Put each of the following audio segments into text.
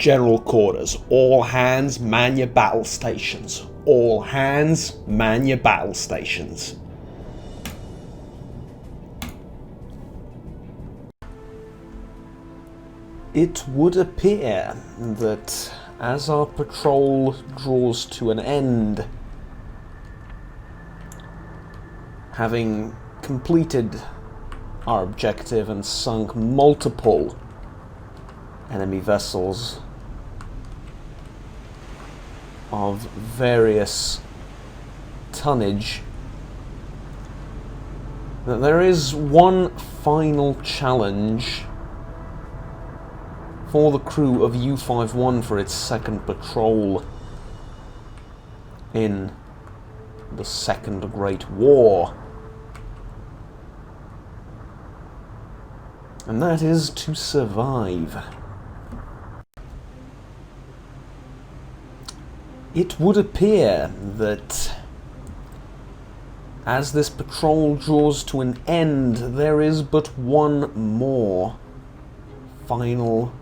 General quarters. All hands, man your battle stations. All hands, man your battle stations. It would appear that as our patrol draws to an end, having completed our objective and sunk multiple enemy vessels of various tonnage, that there is one final challenge for the crew of U-51 for its second patrol in the Second Great War. And that is to survive. It would appear that as this patrol draws to an end, there is but one more final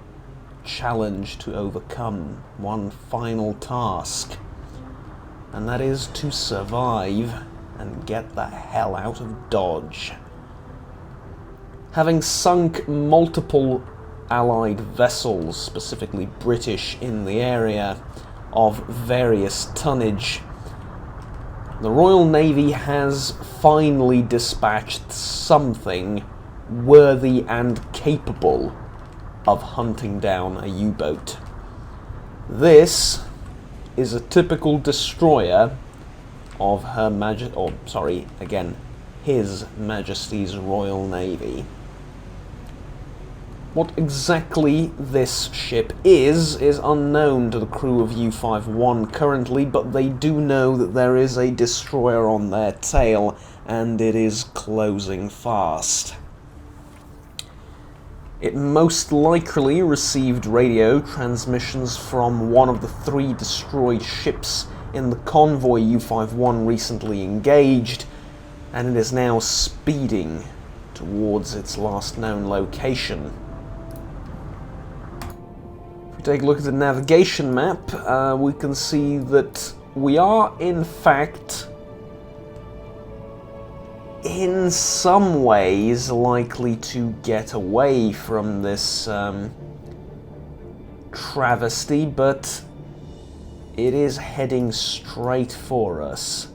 challenge to overcome, one final task, and that is to survive and get the hell out of Dodge. Having sunk multiple Allied vessels, specifically British, in the area of various tonnage, the Royal Navy has finally dispatched something worthy and capable of hunting down a U-boat. This is a typical destroyer of His Majesty's Royal Navy. What exactly this ship is unknown to the crew of U-51 currently, but they do know that there is a destroyer on their tail, and it is closing fast. It most likely received radio transmissions from one of the 3 destroyed ships in the convoy U-51 recently engaged, and it is now speeding towards its last known location. If we take a look at the navigation map, we can see that we are in fact in some ways likely to get away from this travesty, but it is heading straight for us.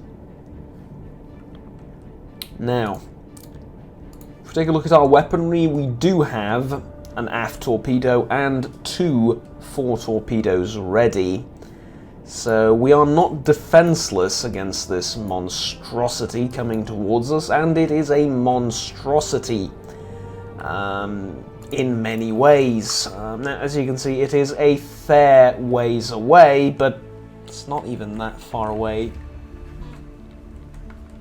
Now, if we take a look at our weaponry, we do have an aft torpedo and 2 fore torpedoes ready. So we are not defenseless against this monstrosity coming towards us, and it is a monstrosity in many ways. Now, as you can see, it is a fair ways away, but it's not even that far away.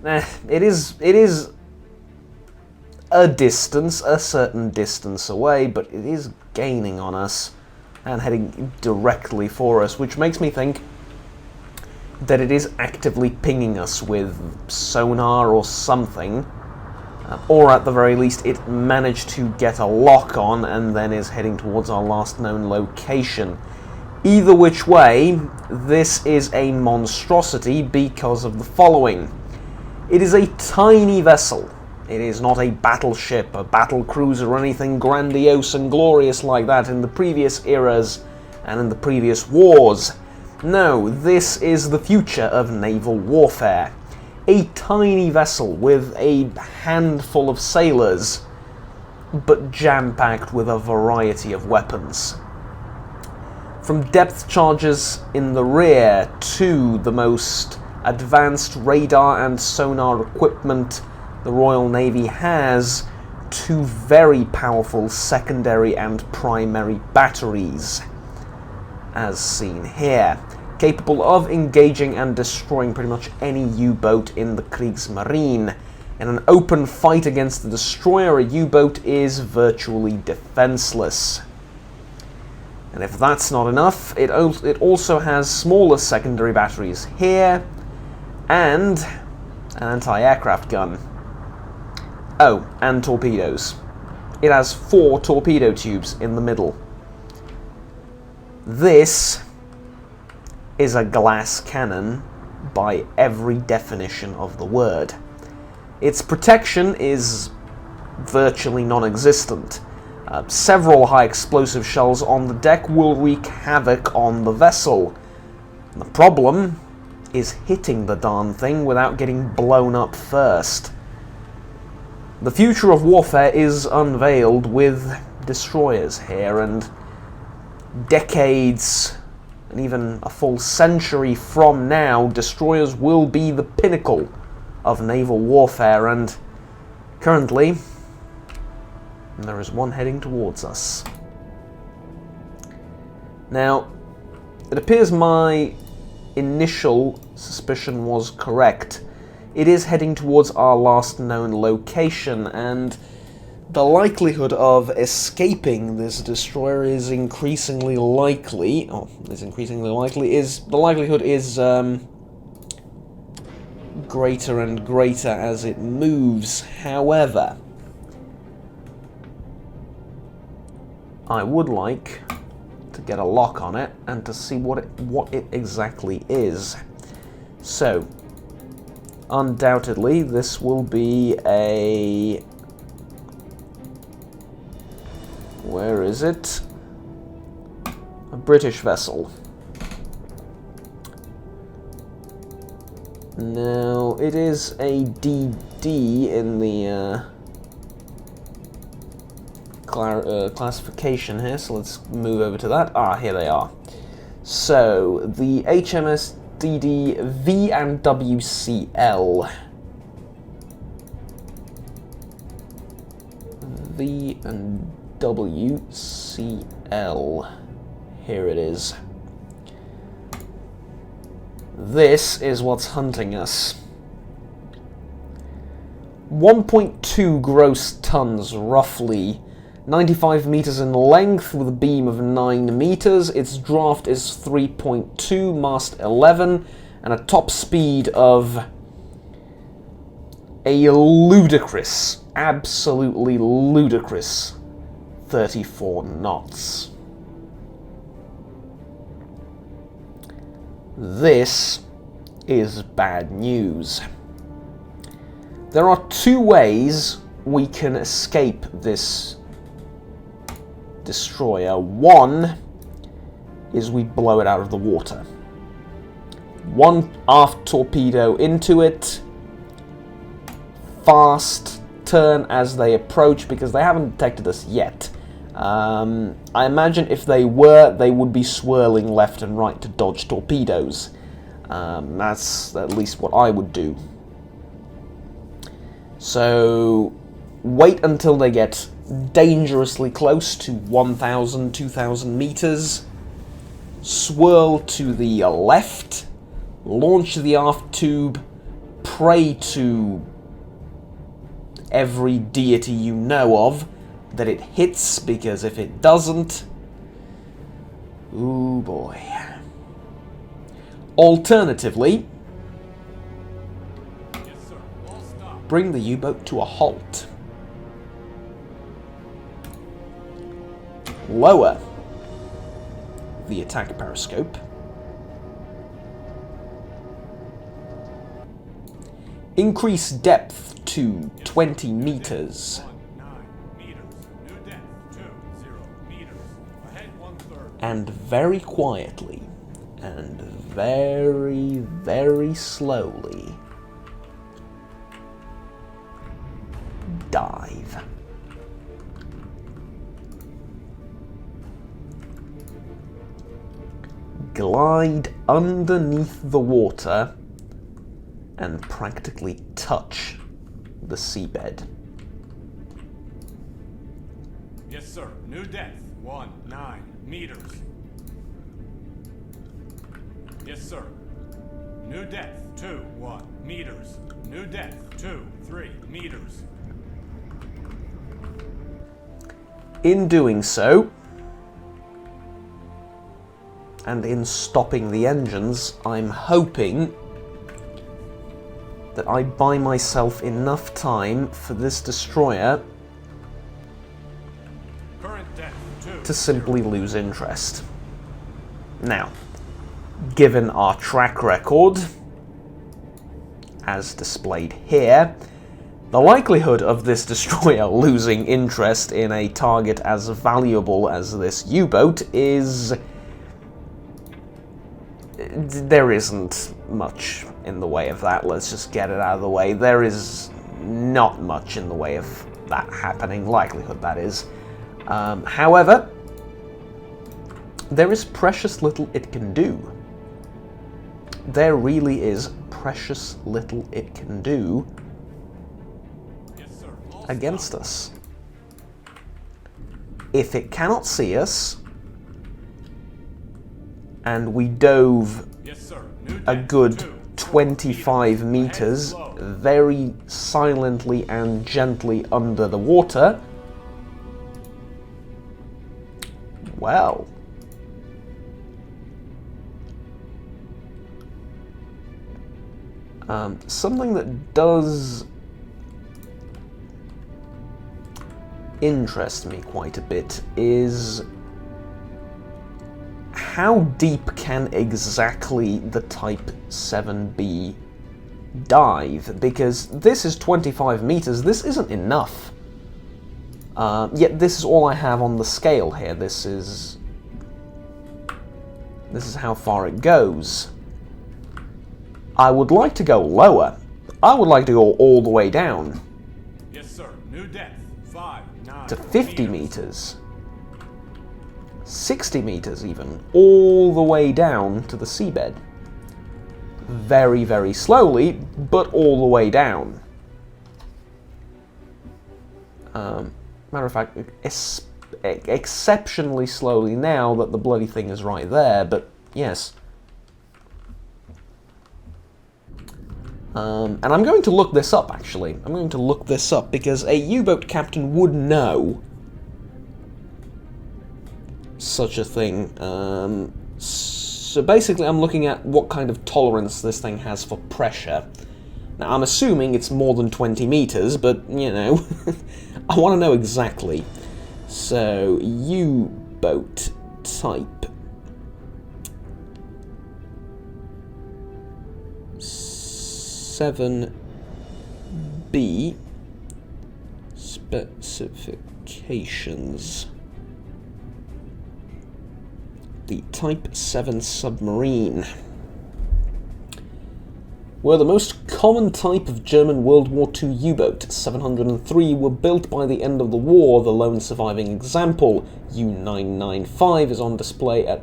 It is a distance, a certain distance away, but it is gaining on us and heading directly for us, which makes me think that it is actively pinging us with sonar or something, or at the very least it managed to get a lock on and then is heading towards our last known location. Either which way, this is a monstrosity because of the following. It is a tiny vessel. It is not a battleship, a battle cruiser, or anything grandiose and glorious like that in the previous eras and in the previous wars. No, this is the future of naval warfare. A tiny vessel with a handful of sailors, but jam-packed with a variety of weapons. From depth charges in the rear to the most advanced radar and sonar equipment the Royal Navy has, to very powerful secondary and primary batteries, as seen here, capable of engaging and destroying pretty much any U-boat in the Kriegsmarine. In an open fight against the destroyer, a U-boat is virtually defenseless. And if that's not enough, it also has smaller secondary batteries here, and an anti-aircraft gun. Oh, and torpedoes. It has 4 torpedo tubes in the middle. This is a glass cannon by every definition of the word. Its protection is virtually non-existent. Several high explosive shells on the deck will wreak havoc on the vessel. The problem is hitting the darn thing without getting blown up first. The future of warfare is unveiled with destroyers here, and decades and even a full century from now, destroyers will be the pinnacle of naval warfare, and currently there is one heading towards us. Now, it appears my initial suspicion was correct. It is heading towards our last known location, and the likelihood of escaping this destroyer is increasingly likely. The likelihood is greater and greater as it moves. However, I would like to get a lock on it and to see what it exactly is. So, undoubtedly, this will be a... where is it? A British vessel. Now, it is a DD in the classification here, so let's move over to that. Ah, here they are. So, the HMS DD V and WCL. V and WCL. Here it is. This is what's hunting us. 1.2 gross tons, roughly. 95 meters in length with a beam of 9 meters. Its draft is 3.2, mast 11, and a top speed of a ludicrous, absolutely ludicrous 34 knots. This is bad news. There are two ways we can escape this destroyer. One is we blow it out of the water. One aft torpedo into it, fast turn as they approach, because they haven't detected us yet. I imagine if they were, they would be swirling left and right to dodge torpedoes. That's at least what I would do. So, wait until they get dangerously close to 1,000, 2,000 meters. Swirl to the left. Launch the aft tube. Pray to every deity you know of that it hits, because if it doesn't, ooh boy. Alternatively, yes, sir. All stop. Bring the U-boat to a halt. Lower the attack periscope. Increase depth to 20 meters. 9 meters. New depth 20 meters. Ahead 1/3. And very quietly, and very, very slowly, dive. Glide underneath the water and practically touch the seabed. Yes, sir. New depth 19 meters. Yes, sir. New depth 21 meters. New depth 3 meters. In doing so, and in stopping the engines, I'm hoping that I buy myself enough time for this destroyer Current depth 2 to simply lose interest. Now, given our track record, as displayed here, the likelihood of this destroyer losing interest in a target as valuable as this U-boat is... there isn't much in the way of that. Let's just get it out of the way. There is not much in the way of that happening, likelihood that is. However, there is precious little it can do. There really is precious little it can do against us. If it cannot see us, and we dove a good 25 meters very silently and gently under the water, well, something that does interest me quite a bit is how deep can exactly the Type 7B dive? Because this is 25 meters, this isn't enough. Yet this is all I have on the scale here. This is how far it goes. I would like to go lower. I would like to go all the way down. Yes, sir. New depth. 5-9 to 50 meters. 60 meters even. All the way down to the seabed. Very, very slowly, but all the way down. Matter of fact, exceptionally slowly now that the bloody thing is right there, but yes. And I'm going to look this up, actually. I'm going to look this up, because a U-boat captain would know such a thing. So basically, I'm looking at what kind of tolerance this thing has for pressure. Now, I'm assuming it's more than 20 meters, but, you know, I want to know exactly. So, U-boat type. 7B specifications. The Type 7 submarine were the most common type of German World War II U-boat. 703 were built by the end of the war. The lone surviving example, U-995, is on display at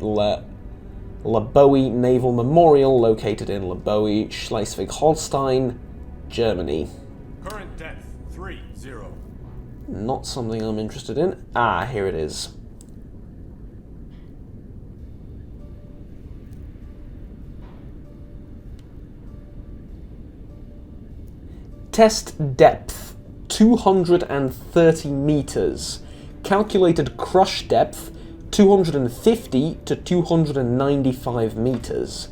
Laboe Naval Memorial, located in Laboe, Schleswig-Holstein, Germany. Current depth 30. Not something I'm interested in. Ah, here it is. Test depth 230 meters. Calculated crush depth 250 to 295 meters.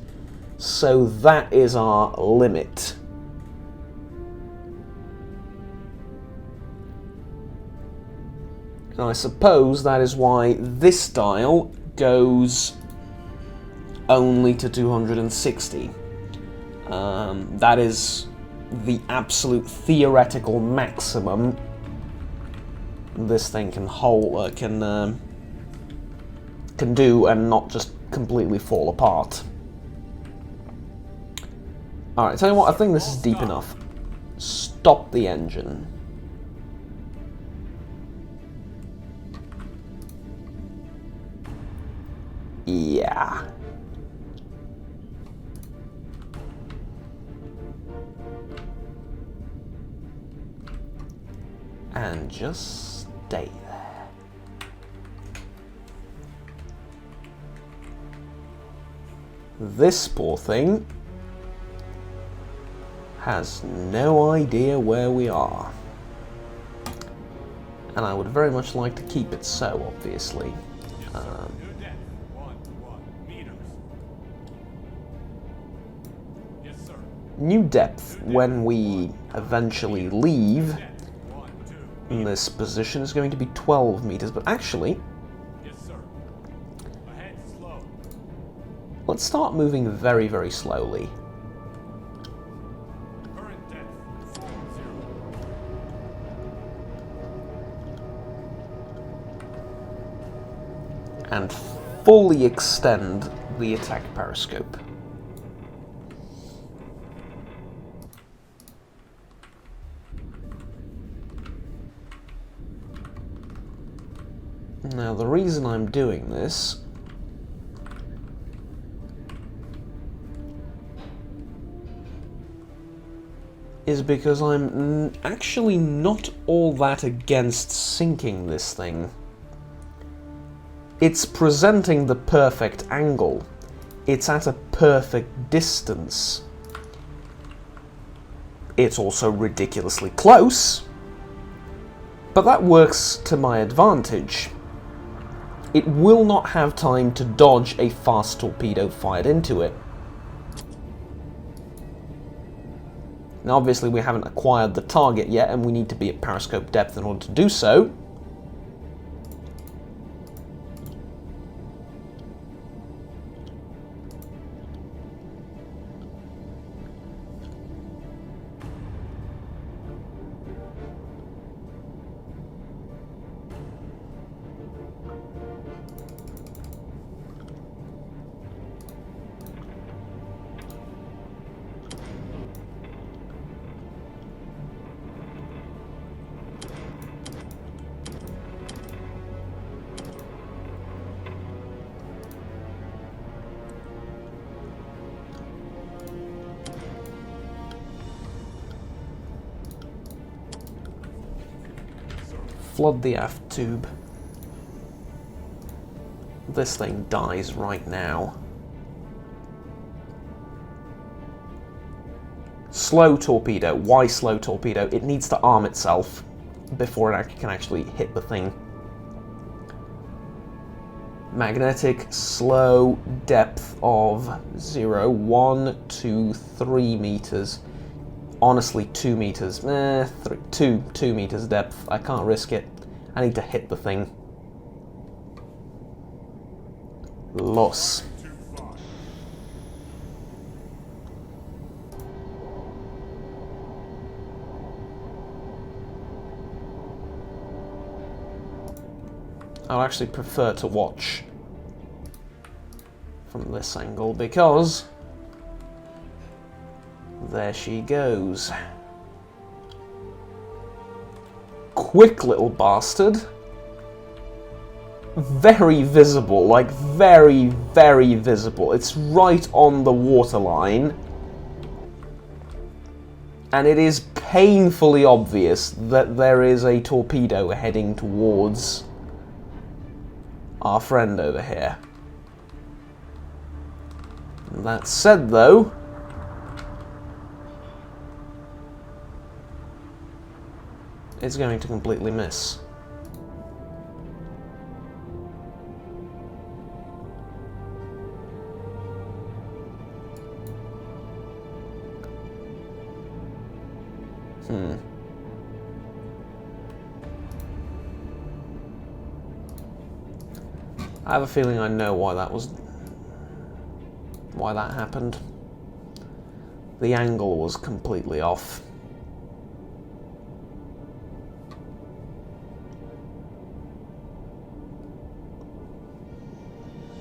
So that is our limit. And I suppose that is why this dial goes only to 260. That is the absolute theoretical maximum this thing can hold, can do, and not just completely fall apart. Alright, tell you what, I think this is deep enough. Stop the engine. Yeah. And just stay there. This poor thing has no idea where we are. And I would very much like to keep it so, obviously. New depth 1 meters. Yes, sir. New depth, when we eventually leave this position, is going to be 12 meters, but actually, Yes, sir. Ahead slow. let's start moving very, very slowly. Current depth 0. And fully extend the attack periscope. Now, the reason I'm doing this is because I'm actually not all that against sinking this thing. It's presenting the perfect angle. It's at a perfect distance. It's also ridiculously close, but that works to my advantage. It will not have time to dodge a fast torpedo fired into it. Now obviously we haven't acquired the target yet, and we need to be at periscope depth in order to do so. Flood the aft tube. This thing dies right now. Slow torpedo. Why slow torpedo? It needs to arm itself before it can actually hit the thing. Magnetic, slow, depth of 0, 1, 2, 3 meters. Honestly, 2 meters. 2 meters depth. I can't risk it. I need to hit the thing. Loss. I'll actually prefer to watch from this angle because there she goes. Quick little bastard. Very visible, like very, very visible. It's right on the waterline. And it is painfully obvious that there is a torpedo heading towards our friend over here. That said, though, it's going to completely miss. I have a feeling I know why that happened. The angle was completely off.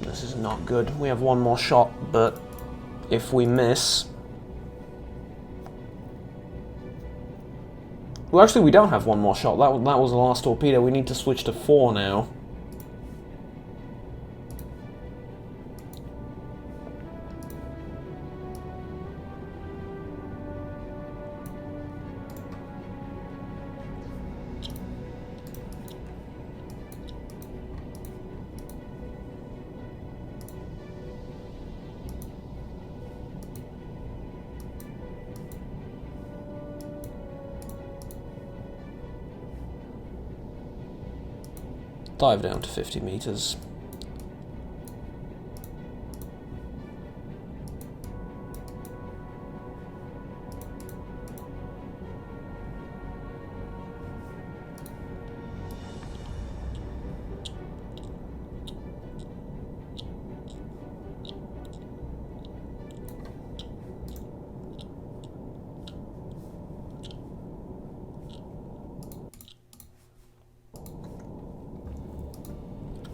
This is not good. We have one more shot, but if we miss... Well, actually, we don't have one more shot. That was the last torpedo. We need to switch to 4 now. Dive down to 50 meters.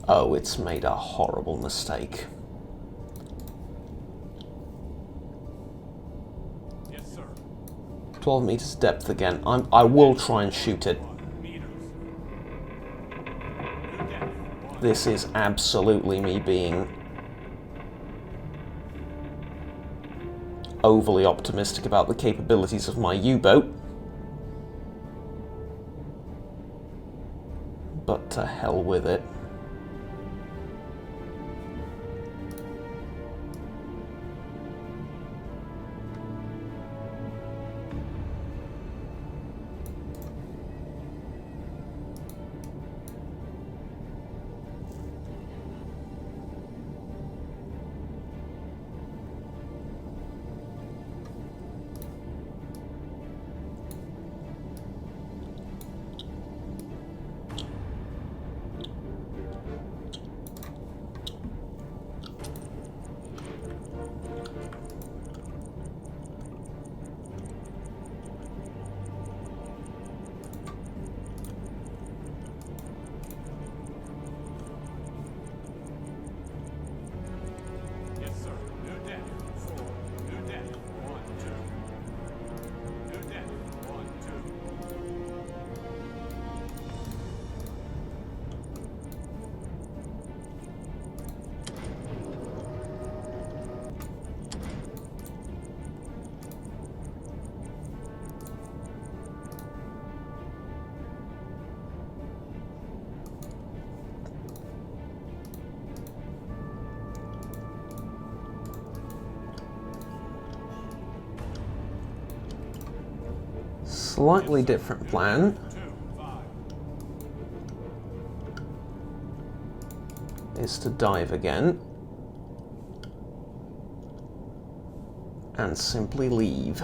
Oh, it's made a horrible mistake. Yes, sir. 12 meters depth again. I will try and shoot it. 1 meters. New depth. 1. This is absolutely me being overly optimistic about the capabilities of my U-boat. But to hell with it. Yes, sir. New depth. 4. New depth. 1, 2. New depth. 1, 2. Slightly different plan 2, 5. is to dive again and simply leave.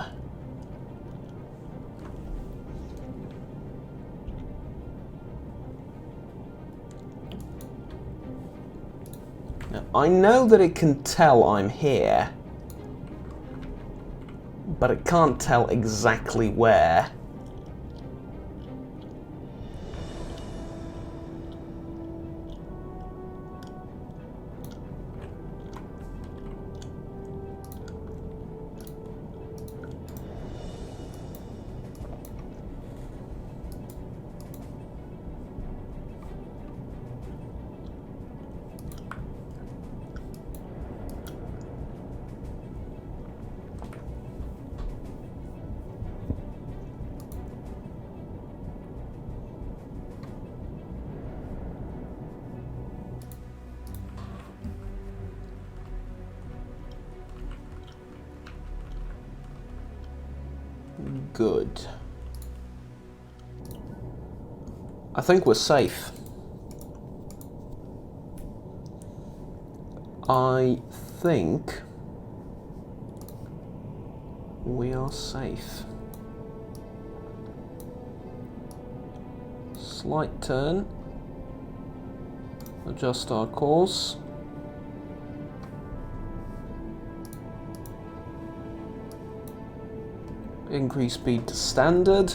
Now, I know that it can tell I'm here, but it can't tell exactly where. Good. I think we're safe. I think we are safe. Slight turn. Adjust our course. Increase speed to standard.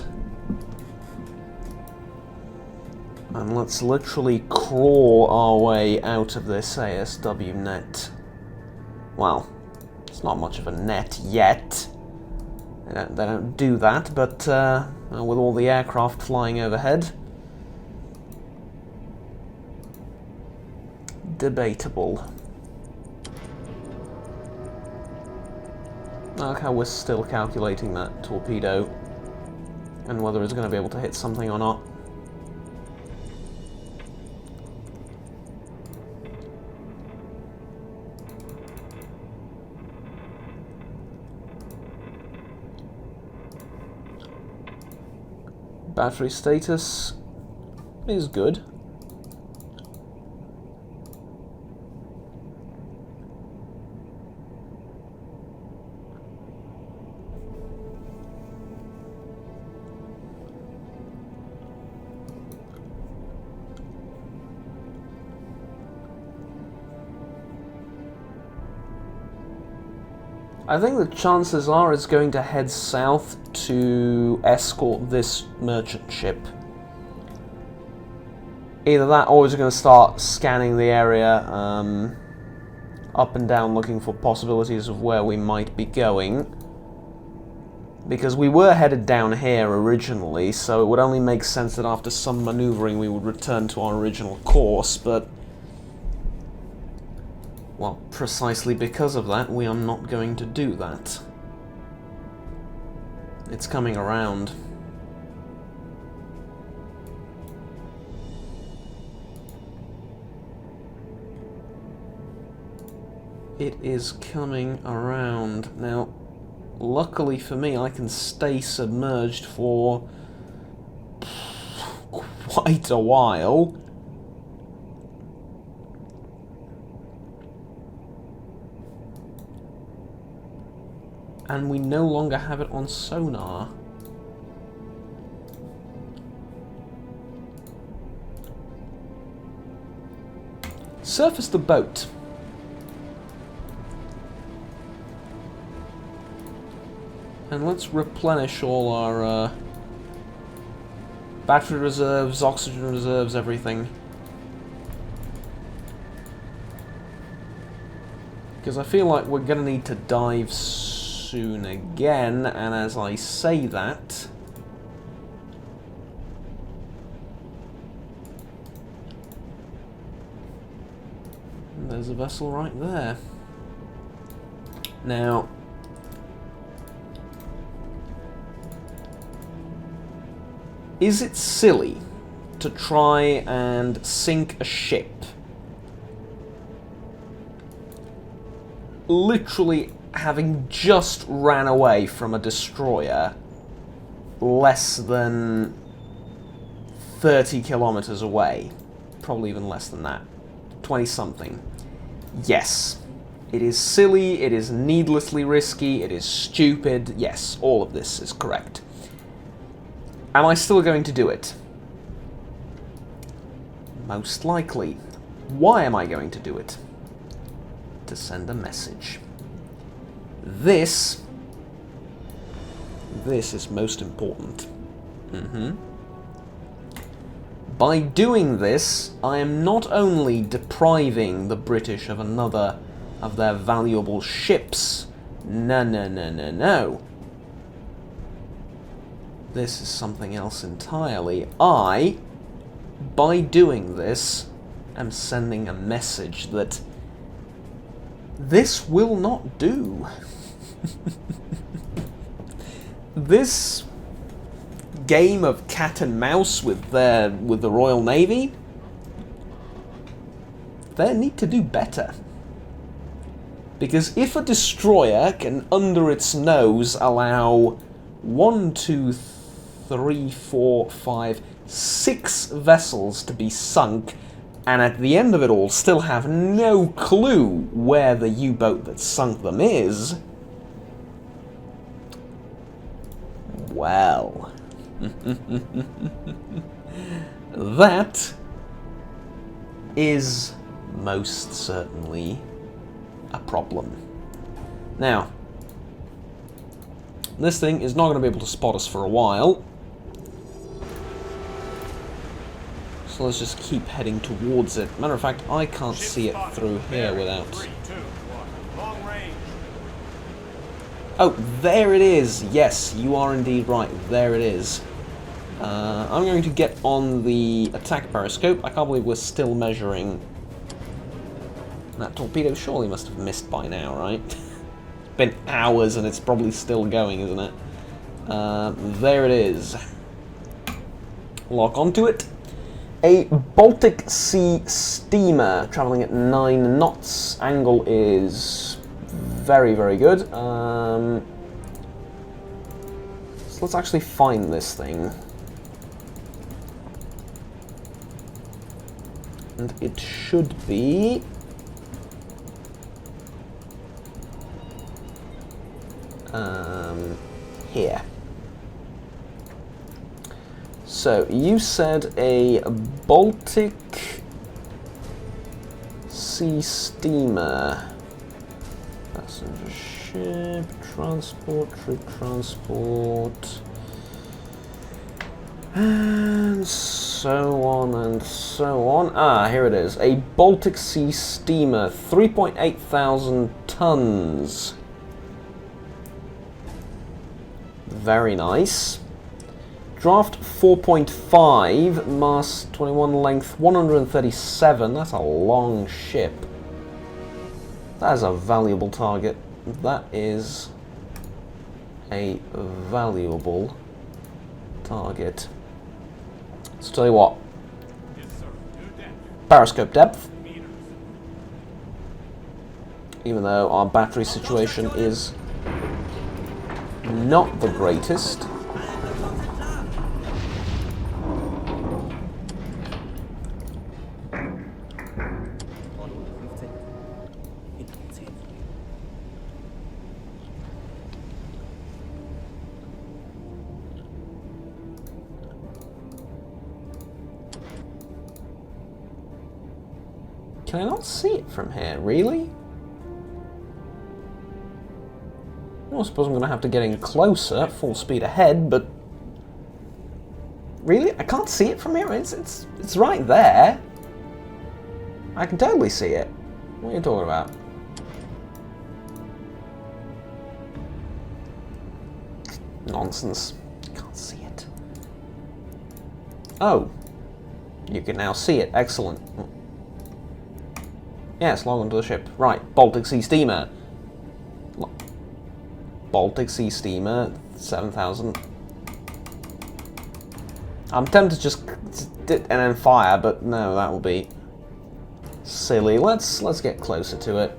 And let's literally crawl our way out of this ASW net. Well, it's not much of a net yet. They don't do that, but with all the aircraft flying overhead, debatable. I like how we're still calculating that torpedo and whether it's going to be able to hit something or not. Battery status is good. I think the chances are it's going to head south to escort this merchant ship. Either that or we're going to start scanning the area up and down looking for possibilities of where we might be going. Because we were headed down here originally, so it would only make sense that after some maneuvering we would return to our original course, but... well, precisely because of that, we are not going to do that. It's coming around. It is coming around. Now, luckily for me, I can stay submerged for quite a while. And we no longer have it on sonar. Surface the boat. And let's replenish all our battery reserves, oxygen reserves, everything. Because I feel like we're going to need to dive soon again, and as I say that... there's a vessel right there. Now... is it silly to try and sink a ship literally having just ran away from a destroyer less than 30 kilometers away? Probably even less than that. 20-something. Yes. It is silly, it is needlessly risky, it is stupid. Yes, all of this is correct. Am I still going to do it? Most likely. Why am I going to do it? To send a message. This is most important. By doing this, I am not only depriving the British of another of their valuable ships. No. This is something else entirely. I, by doing this, am sending a message that this will not do. This game of cat and mouse with the Royal Navy, they need to do better. Because if a destroyer can, under its nose, allow 1, 2, 3, 4, 5, 6 vessels to be sunk, and at the end of it all still have no clue where the U-boat that sunk them is, well, that is most certainly a problem. Now, this thing is not going to be able to spot us for a while, so let's just keep heading towards it. Matter of fact, I can't see it through here without... 3, 2, 1. Long range. Oh, there it is! Yes, you are indeed right. There it is. I'm going to get on the attack periscope. I can't believe we're still measuring. That torpedo surely must have missed by now, right? It's been hours and it's probably still going, isn't it? There it is. Lock onto it. A Baltic Sea steamer traveling at 9 knots. Angle is very, very good. So let's actually find this thing. And it should be... here. So, you said a Baltic Sea steamer. Passenger ship, transport, troop transport. And so on and so on. Ah, here it is. A Baltic Sea steamer, 3.8 thousand tons. Very nice. Draft 4.5, mass 21, length 137. That's a long ship. That is a valuable target. That is a valuable target. So tell you what. Yes, sir. New depth. Periscope depth. Meters. Even though our battery situation is not the greatest. Can I not see it from here, really? Well, I suppose I'm going to have to get in closer, full speed ahead, but... Really? I can't see it from here? It's right there. I can totally see it. What are you talking about? Nonsense. Can't see it. Oh. You can now see it. Excellent. Yes, log onto the ship. Right, Baltic Sea steamer. Baltic Sea steamer, 7,000. I'm tempted to just and then fire, but no, that will be silly. Let's get closer to it.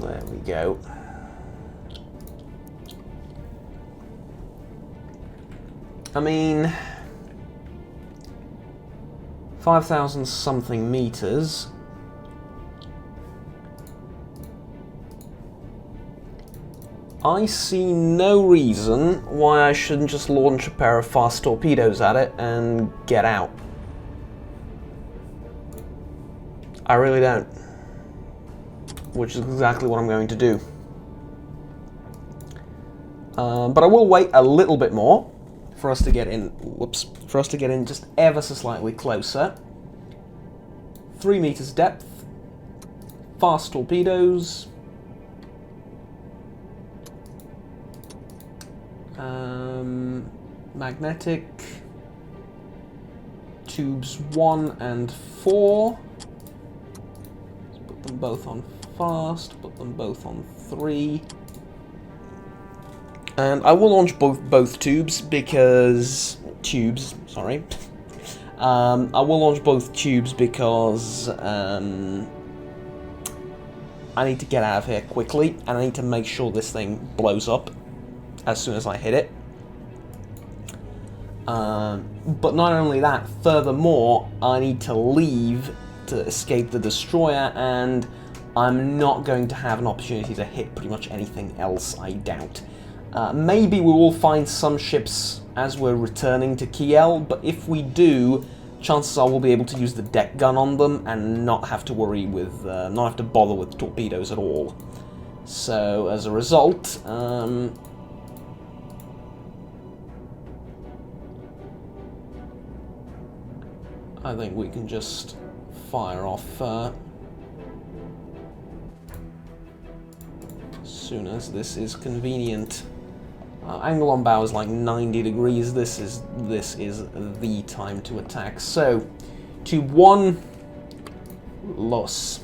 There we go. I mean, 5,000 something meters. I see no reason why I shouldn't just launch a pair of fast torpedoes at it and get out. I really don't. Which is exactly what I'm going to do. But I will wait a little bit more for us to get in. Whoops! For us to get in just ever so slightly closer. 3 meters depth. Fast torpedoes. Magnetic. Tubes 1 and 4. Let's put them both on fast, put them both on 3. And I will launch both tubes because... sorry. I will launch both tubes because I need to get out of here quickly, and I need to make sure this thing blows up as soon as I hit it. But not only that, furthermore, I need to leave to escape the destroyer, and I'm not going to have an opportunity to hit pretty much anything else, I doubt. Maybe we will find some ships as we're returning to Kiel, but if we do, chances are we'll be able to use the deck gun on them and not have to worry with, not have to bother with torpedoes at all. So, as a result, I think we can just fire off as soon as this is convenient. Angle on bow is like 90 degrees. This is the time to attack. So, tube 1, los.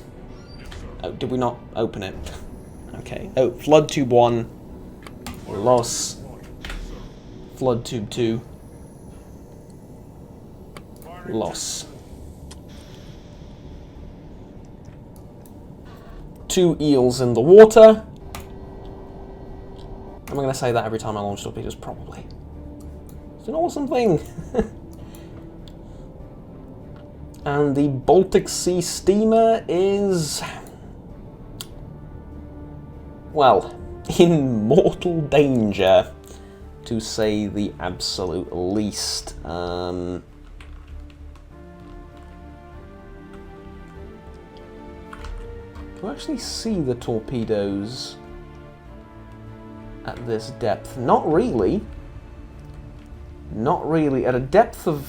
Oh, did we not open it? Okay. Oh, flood tube 1, los. Flood tube 2, los. 2 eels in the water. I'm going to say that every time I launch torpedoes, probably. It's an awesome thing. And the Baltic Sea steamer is... well, in mortal danger, to say the absolute least. Do I actually see the torpedoes at this depth? Not really. Not really. At a depth of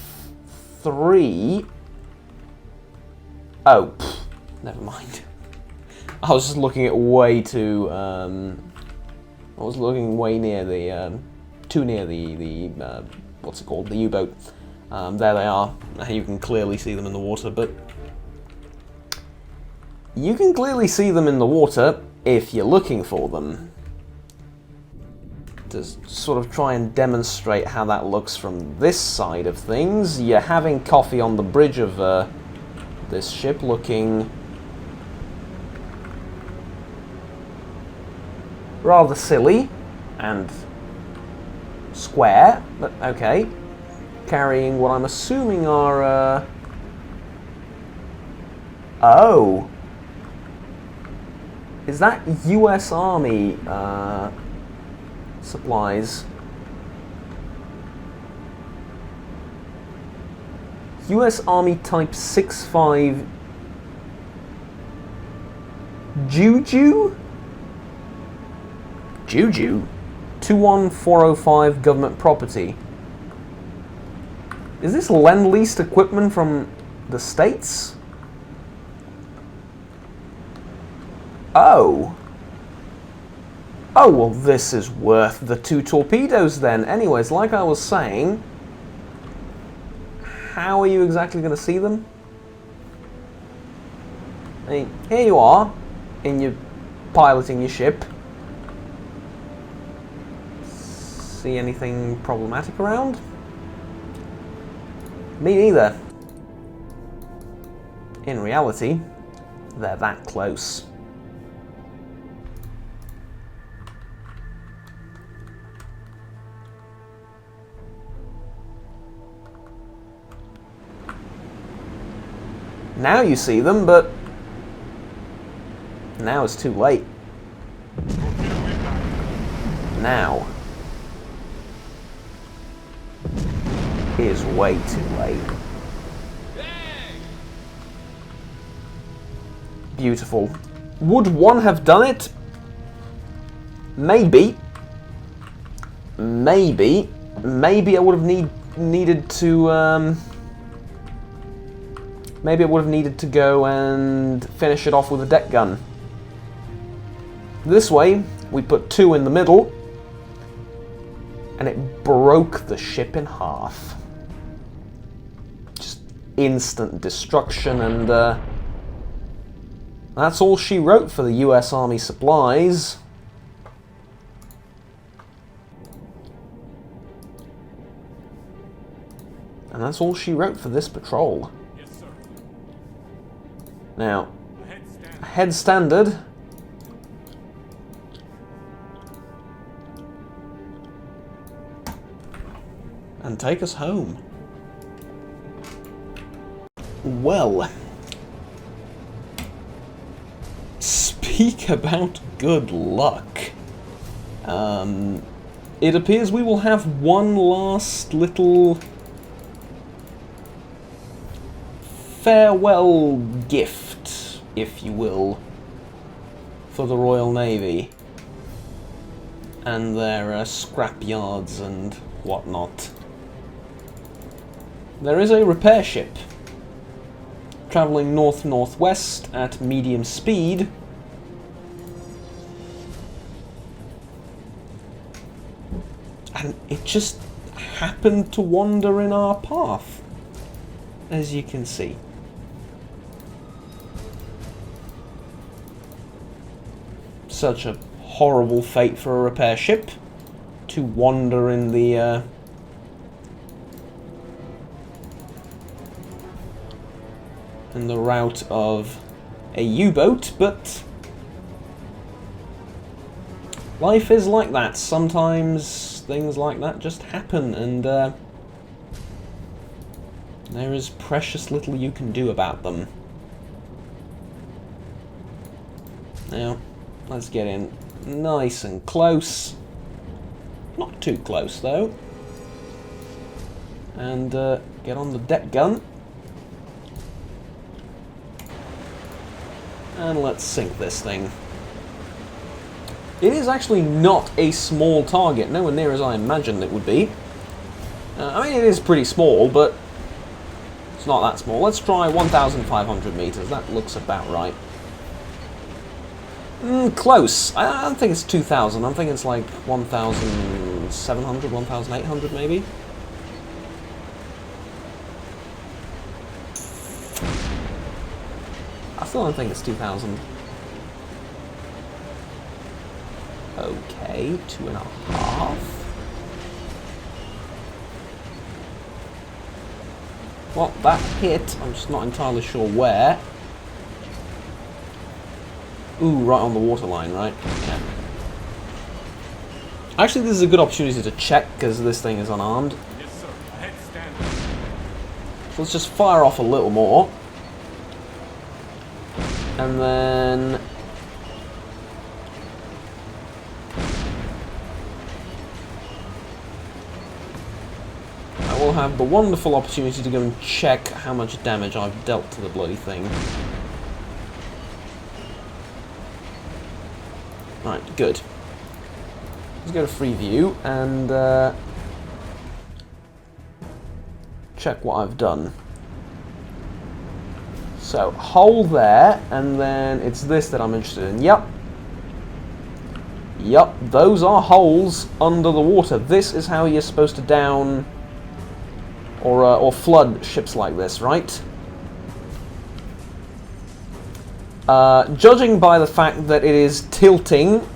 3... Oh, never mind. I was just looking at way too... I was looking way near the... too near the what's it called? The U-boat. There they are. You can clearly see them in the water, but... You can clearly see them in the water if you're looking for them. To sort of try and demonstrate how that looks from this side of things, you're having coffee on the bridge of this ship, looking rather silly and square, but okay. Carrying what I'm assuming are... Oh! Is that US Army supplies? US Army Type 65 Juju? Juju? 21405 government property. Is this Lend-Leased equipment from the States? Oh. Oh, well, this is worth the 2 torpedoes then. Anyways, like I was saying, how are you exactly going to see them? I mean, here you are, piloting your ship. See anything problematic around? Me neither. In reality, they're that close. Now you see them, but now it's too late. Now is way too late. Beautiful. Would one have done it? Maybe. Maybe I would have needed to. Maybe I would have needed to go and finish it off with a deck gun. This way, we put 2 in the middle, and it broke the ship in half. Just instant destruction, and that's all she wrote for the US Army supplies. And that's all she wrote for this patrol. Now, head standard. And take us home. Well, speak about good luck. It appears we will have one last little farewell gift, if you will, for the Royal Navy and their scrapyards and whatnot. There is a repair ship travelling north-northwest at medium speed. And it just happened to wander in our path, as you can see. Such a horrible fate for a repair ship to wander in the route of a U-boat, but life is like that. Sometimes things like that just happen, and there is precious little you can do about them. Now, let's get in. Nice and close. Not too close, though. And get on the deck gun. And let's sink this thing. It is actually not a small target, nowhere near as I imagined it would be. I mean, it is pretty small, but it's not that small. Let's try 1,500 meters. That looks about right. Close. I don't think it's 2,000. I'm thinking it's like 1,700, 1,800 maybe. I still don't think it's 2,000. Okay, 2.5. Well, that hit. I'm just not entirely sure where. Ooh, right on the waterline, right? Yeah. Actually, this is a good opportunity to check, because this thing is unarmed. Yes, sir. Ahead standard. So let's just fire off a little more. And then... I will have the wonderful opportunity to go and check how much damage I've dealt to the bloody thing. Right, good. Let's go to free view and check what I've done. So, hole there, and then it's this that I'm interested in. Yep. Yep, those are holes under the water. This is how you're supposed to down or flood ships like this, right? Judging by the fact that it is tilting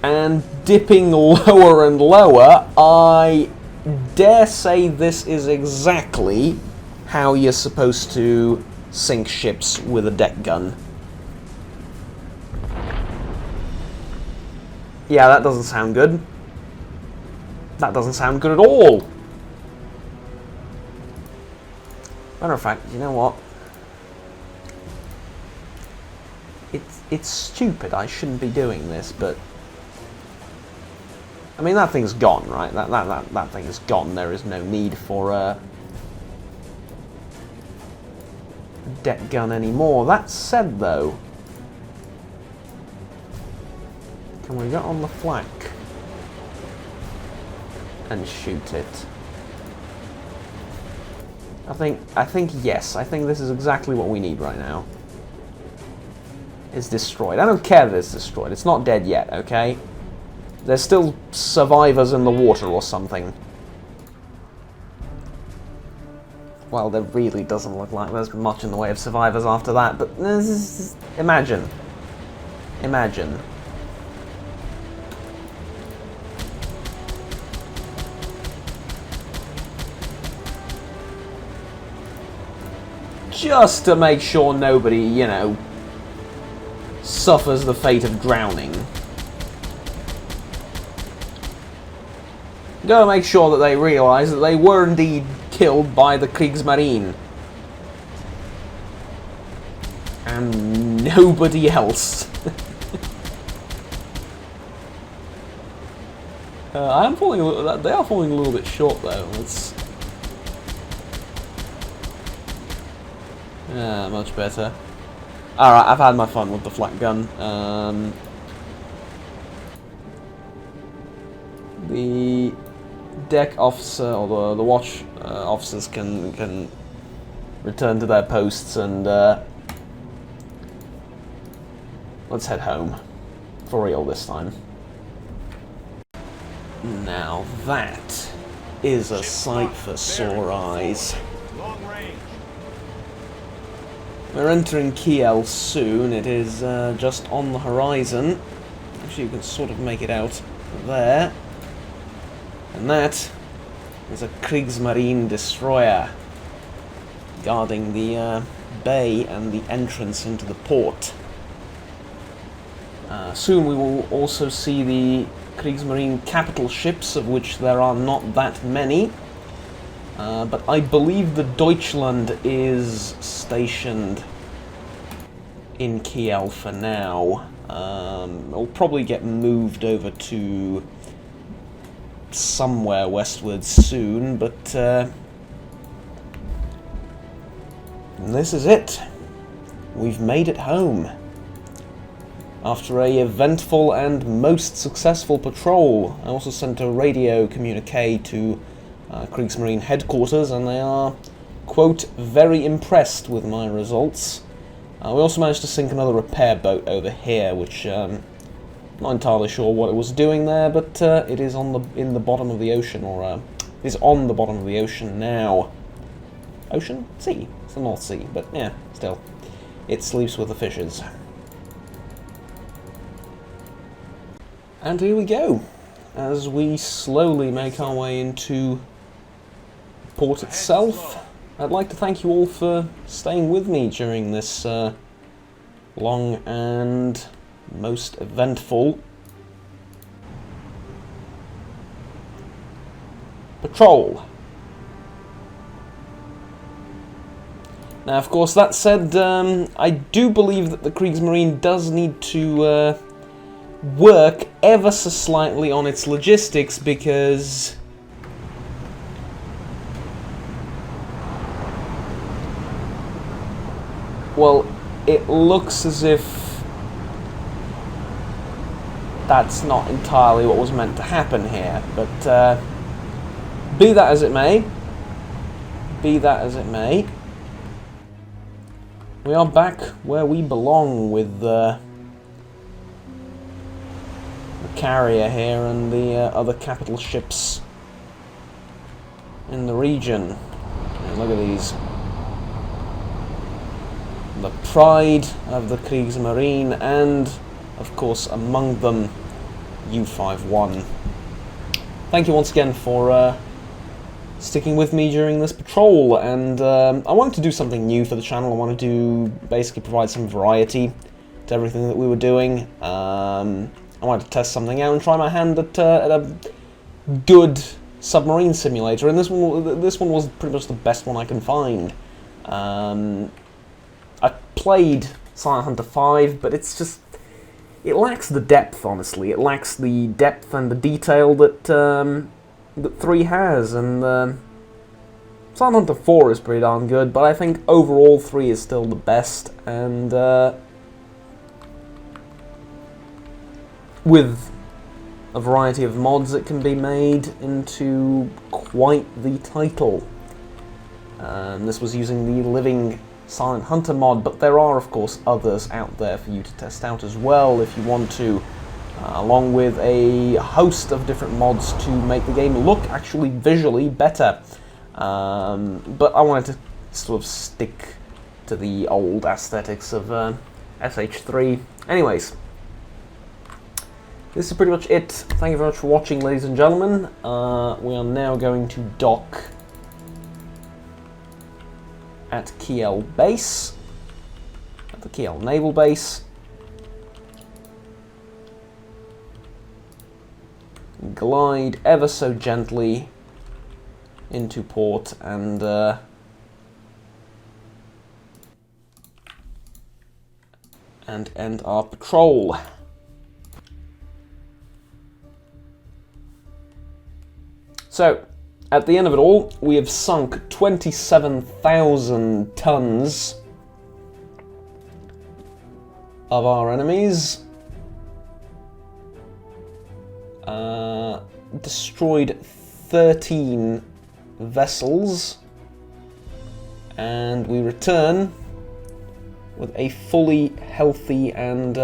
and dipping lower and lower, I dare say this is exactly how you're supposed to sink ships with a deck gun. Yeah, that doesn't sound good. That doesn't sound good at all. Matter of fact, you know what? It's stupid. I shouldn't be doing this, but I mean that thing's gone, right? That thing is gone. There is no need for a deck gun anymore. That said, though, can we get on the flank and shoot it? I think yes. I think this is exactly what we need right now. It's destroyed. I don't care that it's destroyed. It's not dead yet, okay? There's still survivors in the water or something. Well, there really doesn't look like there's much in the way of survivors after that, but imagine. Imagine. Just to make sure nobody, you know, suffers the fate of drowning. Gotta make sure that they realise that they were indeed killed by the Kriegsmarine. And nobody else. I am falling a little, they are falling a little bit short though. Let's... Yeah, much better. Alright, I've had my fun with the flak gun. The deck officer, or the watch officers can return to their posts and let's head home. For real this time. Now that is a sight for sore eyes. Long range. We're entering Kiel soon. It is just on the horizon. Actually, you can sort of make it out there. And that is a Kriegsmarine destroyer guarding the bay and the entrance into the port. Soon we will also see the Kriegsmarine capital ships, of which there are not that many. But I believe the Deutschland is stationed in Kiel for now. It'll probably get moved over to somewhere westwards soon, but this is it. We've made it home. After a eventful and most successful patrol, I also sent a radio communique to Kriegsmarine headquarters, and they are, quote, very impressed with my results. We also managed to sink another repair boat over here, which not entirely sure what it was doing there, but it is in the bottom of the ocean, or is on the bottom of the ocean now. Ocean? Sea. It's the North Sea, but yeah, still. It sleeps with the fishes. And here we go, as we slowly make our way into the port itself. I'd like to thank you all for staying with me during this long and most eventful patrol. Now, of course, that said, I do believe that the Kriegsmarine does need to work ever so slightly on its logistics, because well, it looks as if that's not entirely what was meant to happen here, but be that as it may, we are back where we belong with the carrier here and the other capital ships in the region. And look at these. The pride of the Kriegsmarine, and of course among them U-51. Thank you once again for sticking with me during this patrol, and I wanted to do something new for the channel. I wanted to basically provide some variety to everything that we were doing. I wanted to test something out and try my hand at a good submarine simulator, and this one was pretty much the best one I can find. I played Silent Hunter 5, but it's just, it lacks the depth, honestly. It lacks the depth and the detail that that 3 has, and Silent Hunter 4 is pretty darn good, but I think overall 3 is still the best, and with a variety of mods it can be made into quite the title. This was using the Living Silent Hunter mod, but there are of course others out there for you to test out as well if you want to, along with a host of different mods to make the game look actually visually better. But I wanted to sort of stick to the old aesthetics of SH3. Anyways, this is pretty much it. Thank you very much for watching, ladies and gentlemen. We are now going to dock at Kiel Base, at the Kiel Naval Base. Glide ever so gently into port and end our patrol. So, at the end of it all, we have sunk 27,000 tons of our enemies, destroyed 13 vessels, and we return with a fully healthy and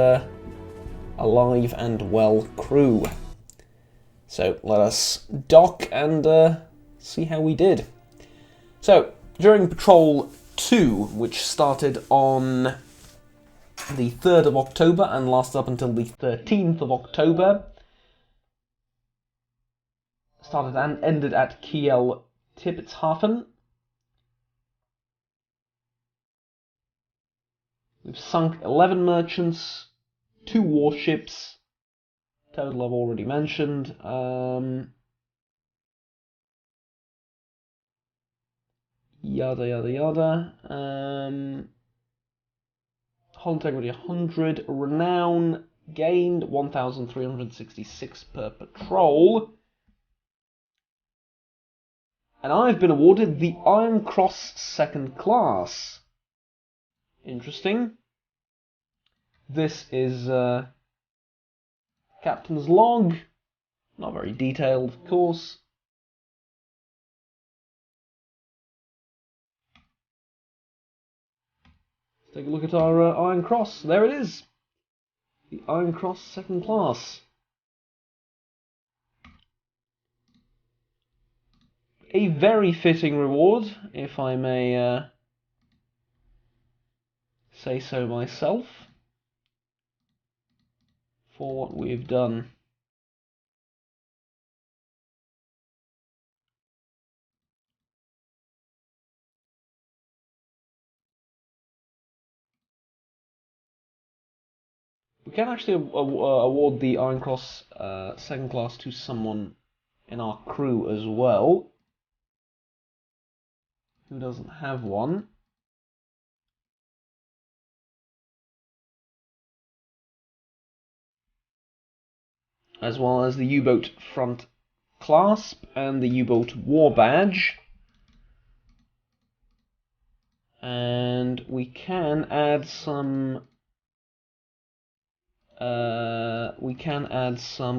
alive and well crew. So let us dock and see how we did. So during Patrol 2, which started on the 3rd of October and lasted up until the 13th of October, started and ended at Kiel Tippetshafen. We've sunk 11 merchants, 2 warships, total I've already mentioned. Yada yada yada. hull integrity 100, renown gained 1,366 per patrol. And I've been awarded the Iron Cross Second Class. Interesting. This is Captain's log. Not very detailed, of course. Let's take a look at our Iron Cross. There it is. The Iron Cross Second Class. A very fitting reward, if I may say so myself, for what we've done. We can actually award the Iron Cross Second Class to someone in our crew as well, who doesn't have one. As well as the U-boat front clasp and the U-boat war badge. And we can add some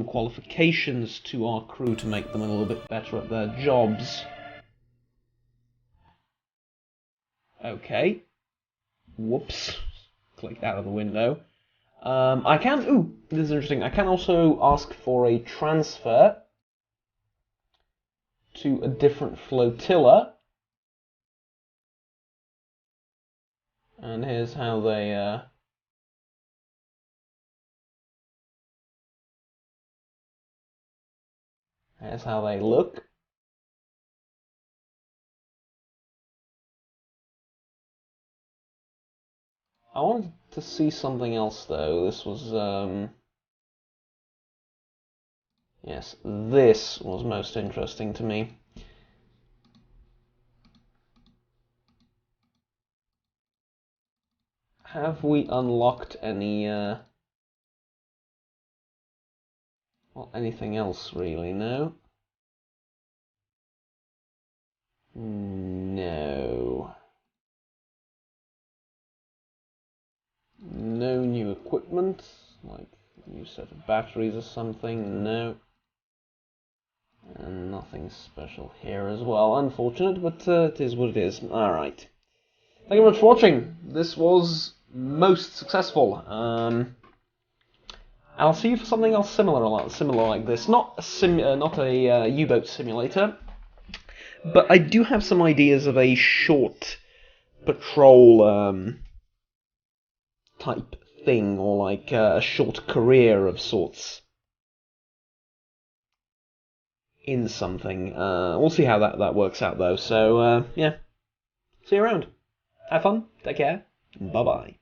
qualifications to our crew to make them a little bit better at their jobs. Okay. Whoops. Clicked out of the window. I can. Ooh, this is interesting. I can also ask for a transfer to a different flotilla. And here's how they. Here's how they look. I wanted to see something else though. This was yes, this was most interesting to me. Have we unlocked any well, anything else really? No. No. No new equipment, like a new set of batteries or something, no. And nothing special here as well, unfortunate, but it is what it is. Alright. Thank you very much for watching. This was most successful. I'll see you for something else similar like this. Not a U-boat simulator, but I do have some ideas of a short patrol type thing, or like a short career of sorts in something. We'll see how that works out though. So yeah, see you around. Have fun. Take care. Bye bye.